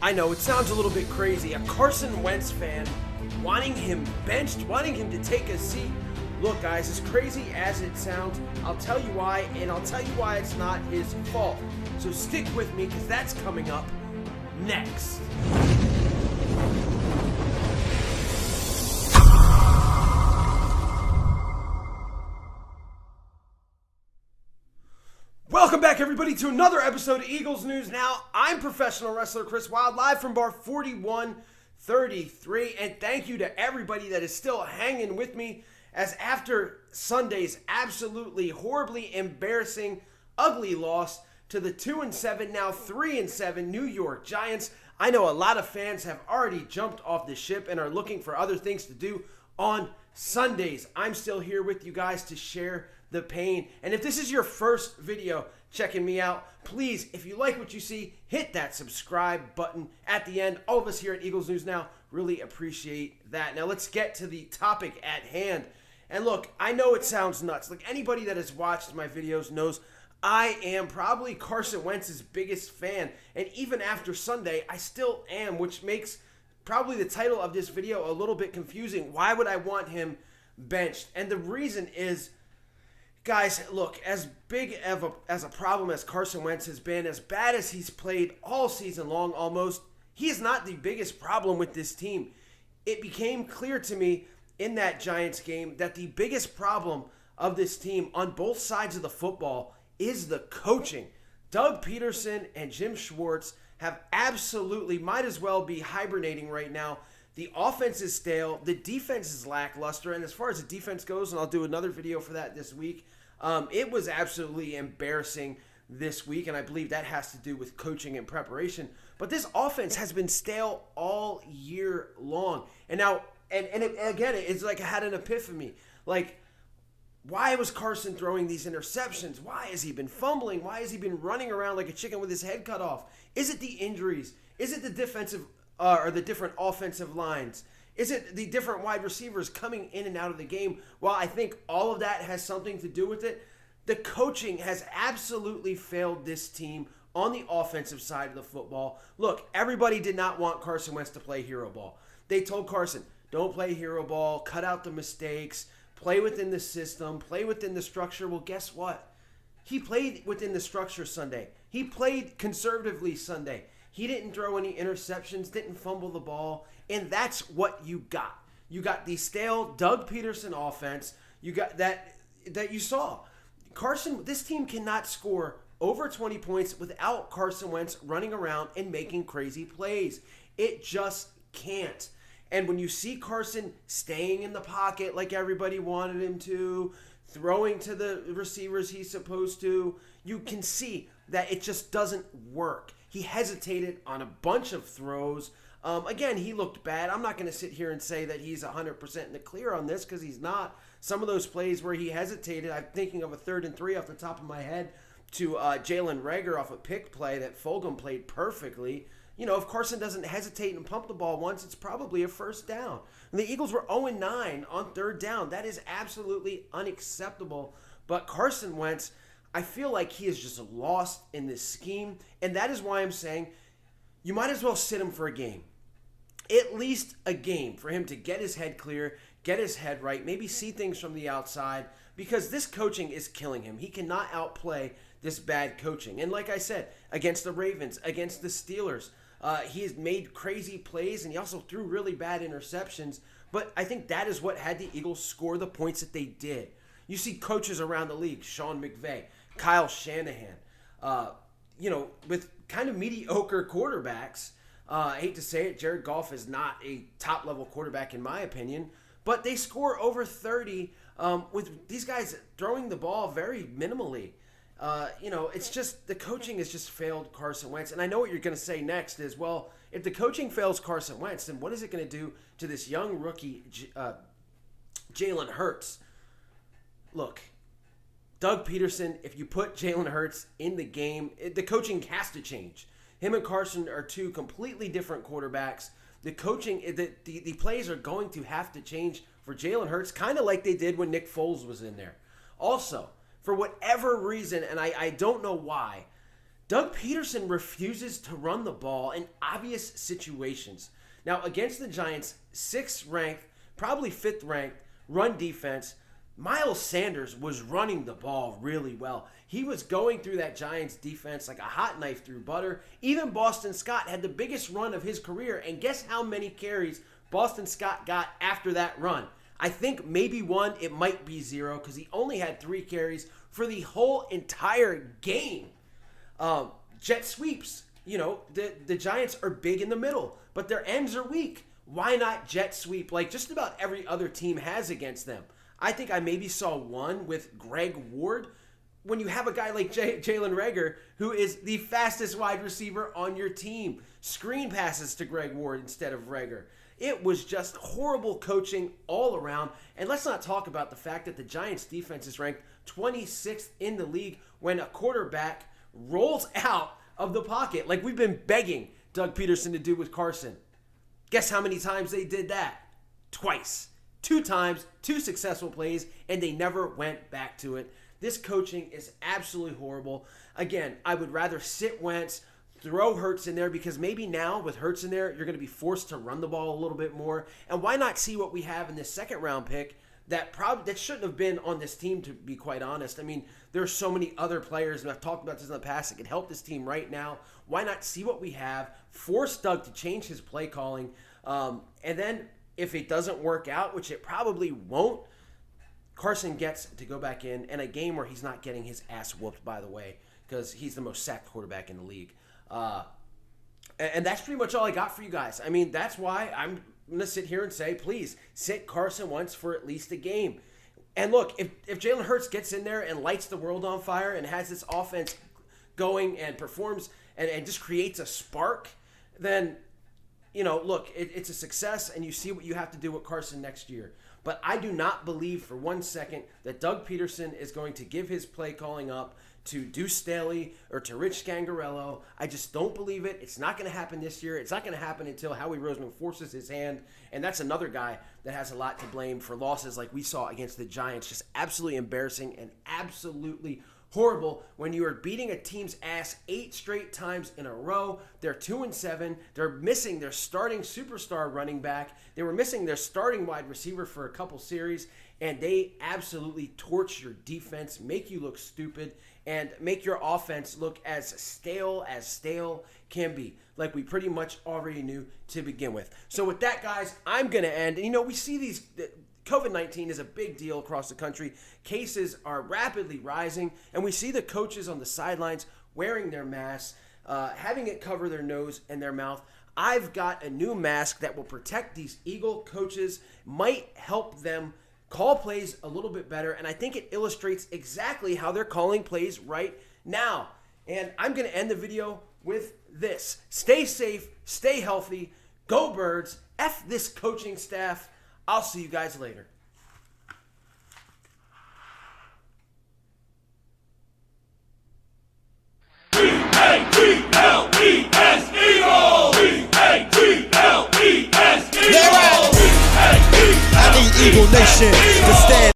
I know, it sounds a little bit crazy. A Carson Wentz fan wanting him benched, wanting him to take a seat. Look, guys, as crazy as it sounds, I'll tell you why, and I'll tell you why it's not his fault. So stick with me, because that's coming up next. Welcome back, everybody, to another episode of Eagles News Now. I'm professional wrestler Chris Wilde, live from bar 4133, and thank you to everybody that is still hanging with me, as after Sunday's absolutely horribly embarrassing, ugly loss to the 2-7, now 3-7 New York Giants, I know a lot of fans have already jumped off the ship and are looking for other things to do on Sundays. I'm still here with you guys to share the pain. And if this is your first video checking me out, please, if you like what you see, hit that subscribe button at the end. All of us here at Eagles News Now really appreciate that. Now let's get to the topic at hand. And look, I know it sounds nuts. Like, anybody that has watched my videos knows I am probably Carson Wentz's biggest fan. And even after Sunday, I still am, which makes probably the title of this video a little bit confusing. Why would I want him benched? And the reason is, guys, look, as big of a problem as Carson Wentz has been, as bad as he's played all season long almost, he is not the biggest problem with this team. It became clear to me in that Giants game that the biggest problem of this team on both sides of the football is the coaching. Doug Peterson and Jim Schwartz have absolutely, might as well be hibernating right now. The offense is stale. The defense is lackluster. And as far as the defense goes, and I'll do another video for that this week, it was absolutely embarrassing this week. And I believe that has to do with coaching and preparation. But this offense has been stale all year long. And now, again, it's like I had an epiphany. Like, why was Carson throwing these interceptions? Why has he been fumbling? Why has he been running around like a chicken with his head cut off? Is it the injuries? Is it the defensive or the different offensive lines? Is it the different wide receivers coming in and out of the game? Well, I think all of that has something to do with it. The coaching has absolutely failed this team on the offensive side of the football. Look, everybody did not want Carson Wentz to play hero ball. They told Carson, don't play hero ball, cut out the mistakes, play within the system, play within the structure. Well, guess what? He played within the structure Sunday. He played conservatively Sunday. He didn't throw any interceptions, didn't fumble the ball, and that's what you got. You got the stale Doug Peterson offense. You got that you saw. Carson, this team cannot score over 20 points without Carson Wentz running around and making crazy plays. It just can't. And when you see Carson staying in the pocket like everybody wanted him to, throwing to the receivers he's supposed to, you can see that it just doesn't work. He hesitated on a bunch of throws. Again, he looked bad. I'm not going to sit here and say that he's 100% in the clear on this, because he's not. Some of those plays where he hesitated, I'm thinking of a 3rd and 3 off the top of my head to Jalen Reagor off a pick play that Fulgham played perfectly. You know, if Carson doesn't hesitate and pump the ball once, it's probably a first down. And the Eagles were 0-9 on 3rd down. That is absolutely unacceptable. But Carson Wentz, I feel like he is just lost in this scheme. And that is why I'm saying you might as well sit him for a game. At least a game for him to get his head clear, get his head right, maybe see things from the outside. Because this coaching is killing him. He cannot outplay this bad coaching. And like I said, against the Ravens, against the Steelers, he has made crazy plays, and he also threw really bad interceptions. But I think that is what had the Eagles score the points that they did. You see coaches around the league, Sean McVay, Kyle Shanahan, with kind of mediocre quarterbacks. I hate to say it, Jared Goff is not a top-level quarterback in my opinion, but they score over 30 with these guys throwing the ball very minimally. It's just the coaching has just failed Carson Wentz. And I know what you're going to say next is, well, if the coaching fails Carson Wentz, then what is it going to do to this young rookie, Jalen Hurts? Look, Doug Peterson, if you put Jalen Hurts in the game, the coaching has to change. Him and Carson are two completely different quarterbacks. The coaching, the plays are going to have to change for Jalen Hurts, kind of like they did when Nick Foles was in there. Also, for whatever reason, and I don't know why, Doug Peterson refuses to run the ball in obvious situations. Now, against the Giants, 6th ranked, probably 5th ranked run defense, Miles Sanders was running the ball really well. He was going through that Giants defense like a hot knife through butter. Even Boston Scott had the biggest run of his career, and guess how many carries Boston Scott got after that run? I think maybe 1, it might be 0, because he only had 3 carries for the whole entire game. Jet sweeps. You know, the Giants are big in the middle, but their ends are weak. Why not jet sweep like just about every other team has against them? I think I maybe saw one with Greg Ward. When you have a guy like Jalen Reagor, who is the fastest wide receiver on your team, screen passes to Greg Ward instead of Reagor. It was just horrible coaching all around. And let's not talk about the fact that the Giants defense is ranked 26th in the league when a quarterback rolls out of the pocket like we've been begging Doug Peterson to do with Carson. Guess how many times they did that? Twice. 2 times, 2 successful plays, and they never went back to it. This coaching is absolutely horrible. Again, I would rather sit Wentz, throw Hurts in there, because maybe now with Hurts in there, you're going to be forced to run the ball a little bit more. And why not see what we have in this 2nd round pick that shouldn't have been on this team, to be quite honest. I mean, there's so many other players, and I've talked about this in the past, that could help this team right now. Why not see what we have, force Doug to change his play calling, and then if it doesn't work out, which it probably won't, Carson gets to go back in a game where he's not getting his ass whooped, by the way, because he's the most sacked quarterback in the league. And that's pretty much all I got for you guys. I mean, that's why I'm going to sit here and say, please, sit Carson Wentz for at least a game. And look, if Jalen Hurts gets in there and lights the world on fire and has this offense going and performs and just creates a spark, then, you know, look, it's a success, and you see what you have to do with Carson next year. But I do not believe for 1 second that Doug Peterson is going to give his play calling up to Deuce Staley or to Rich Scangarello. I just don't believe it. It's not going to happen this year. It's not going to happen until Howie Roseman forces his hand. And that's another guy that has a lot to blame for losses like we saw against the Giants. Just absolutely embarrassing and absolutely horrible when you are beating a team's ass 8 straight times in a row. They're 2-7. They're missing their starting superstar running back. They were missing their starting wide receiver for a couple series, and they absolutely torch your defense, make you look stupid, and make your offense look as stale can be, like we pretty much already knew to begin with. So with that, guys, I'm going to end. And, you know, we see these COVID-19 is a big deal across the country. Cases are rapidly rising, and we see the coaches on the sidelines wearing their masks, having it cover their nose and their mouth. I've got a new mask that will protect these Eagle coaches, might help them call plays a little bit better, and I think it illustrates exactly how they're calling plays right now. And I'm going to end the video with this. Stay safe, stay healthy, go Birds, F this coaching staff. I'll see you guys later. E-A-G-L-E-S Eagle! E-A-G-L-E-S Eagle! I need Eagle Nation to stand